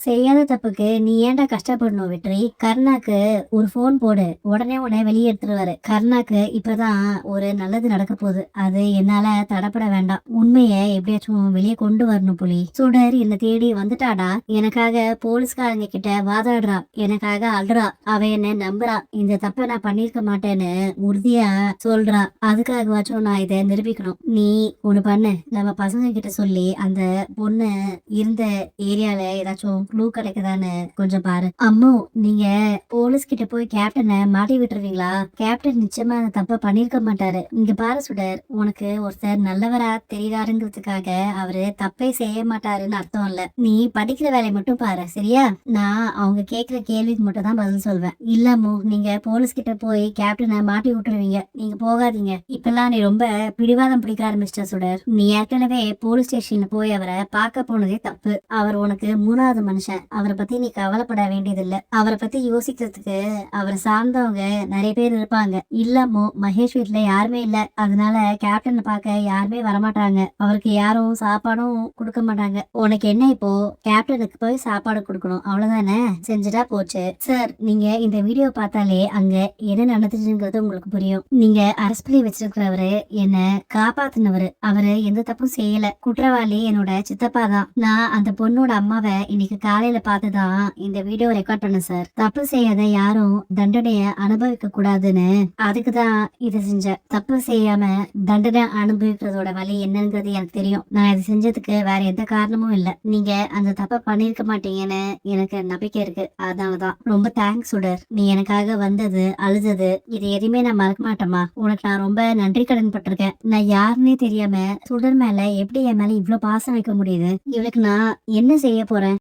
செய்யாத தப்புக்கு நீ ஏன்டா கஷ்டப்படணும் வெற்றி? கருணாக்கு ஒரு ஃபோன் போடு. உடனே உன்னை வெளிய எடுத்துருவாரு. கருணாக்கு இப்பதான் ஒரு நல்லது நடக்க போகுது. அது என்னால தடப்பட வேண்டாம். உண்மைய எப்படியாச்சும் வெளிய கொண்டு வரணும் புலி. சுடர் என்ன தேடி வந்துட்டாடா. எனக்காக போலீஸ்காரங்க கிட்ட வாதாடுறா. எனக்காக அழுறா. அவ என்ன நம்புறா. இந்த தப்ப நான் பண்ணிருக்க மாட்டேன்னு உறுதியா சொல்றா. அதுக்காகவாச்சும் நான் இதை நிரூபிக்கணும். நீ ஒண்ணு பண்ணு. நம்ம பசங்க கிட்ட சொல்லி அந்த பொண்ணு இருந்த ஏரியால ஏதாச்சும் க்ளூ கிடைக்குதான்னு கொஞ்சம் பாரு. அம்மு, நீங்க போலீஸ் கிட்ட போய் கேப்டனை மாட்டி விட்டுருவீங்களா? கேப்டன் நிச்சயமா அந்த தப்ப பண்ணிருக்க மாட்டாரு. இங்க பாரு சுடர், உனக்கு ஒருத்தர் நல்லவரா தெரியாருங்கிறதுக்காக அவரு தப்பே செய்ய மாட்டாருன்னு அர்த்தம் இல்ல. நீ படிக்கிற வேலையை மட்டும் பாரு, சரியா? நான் அவங்க கேக்குற கேள்விக்கு மட்டும் தான் பதில் சொல்வேன். இல்ல அம்மு, நீங்க போலீஸ் கிட்ட போய் கேப்டனை மாட்டி விட்டுருவீங்க. நீங்க போகாதீங்க. இப்பெல்லாம் நீ ரொம்ப பிடிவாதம் பிடிக்க ஆரம்பிச்சிட்ட சுடர். நீ ஏற்கனவே போலீஸ் ஸ்டேஷன்ல போய் அவரை பார்க்க போனதே தப்பு. அவர் உனக்கு மூணாவது மனுஷன். அவரை பத்தி நீ கவலைப்பட வேண்டியதில்லை. அவரை பத்தி யோசிக்கிறதுக்கு அவரை சார்ந்தவங்க நிறைய பேர் இருப்பாங்க. இல்லமோ மகேஷ் வீட்டுல யாருமே இல்ல. அதனால கேப்டனை பார்க்க யாருமே வரமாட்டாங்க. அவருக்கு யாரும் சாப்பாடும் கொடுக்க மாட்டாங்க. உனக்கு என்ன இப்போ? கேப்டனுக்கு போய் சாப்பாடு கொடுக்கணும், அவ்வளவுதானே? செஞ்சுட்டா போச்சு. சார், நீங்க இந்த வீடியோ பார்த்தாலே அங்க என்ன நடந்துச்சுங்கிறது உங்களுக்கு புரியும். நீங்க அரெஸ்ட் பண்ணி வச்சிருக்கிறவரு என்ன காப்பாத்தினவரு. அவரு எந்த தப்பும் செய்யல. குற்றவாளி என்னோட சித்தப்பா தான். நான் அந்த பொண்ணோட அம்மாவை இன்னைக்கு காலையில பார்த்துதான் இந்த வீடியோ ரெக்கார்ட் பண்ண சார். தப்பு செய்யாத யாரும் தண்டனைய அனுபவிக்க கூடாதுன்னு அதுக்குதான் இதை செஞ்சேன். தப்பு செய்யாம தண்டனை அனுபவிக்கிறதோட வழி என்னங்கிறது எனக்கு தெரியும். நான் இதை செஞ்சதுக்கு வேற எந்த காரணமும் இல்ல. நீங்க அந்த தப்ப பண்ணிருக்க மாட்டீங்கன்னு எனக்கு நம்பிக்கை இருக்கு. அதனாலதான் ரொம்ப தேங்க்ஸ் சுடர். நீ எனக்காக வந்தது, அழுதது, இது எதுவுமே நான் மறக்க மாட்டேமா. உனக்கு நான் ரொம்ப நன்றி கடன் பட்டிருக்கேன். நான் யாருன்னே தெரியாம சுடர் மேல எப்படி என் மேல இவ்வளவு பாசம் வைக்க முடியுது? இவளுக்கு நான் என்ன செய்ய போறேன்?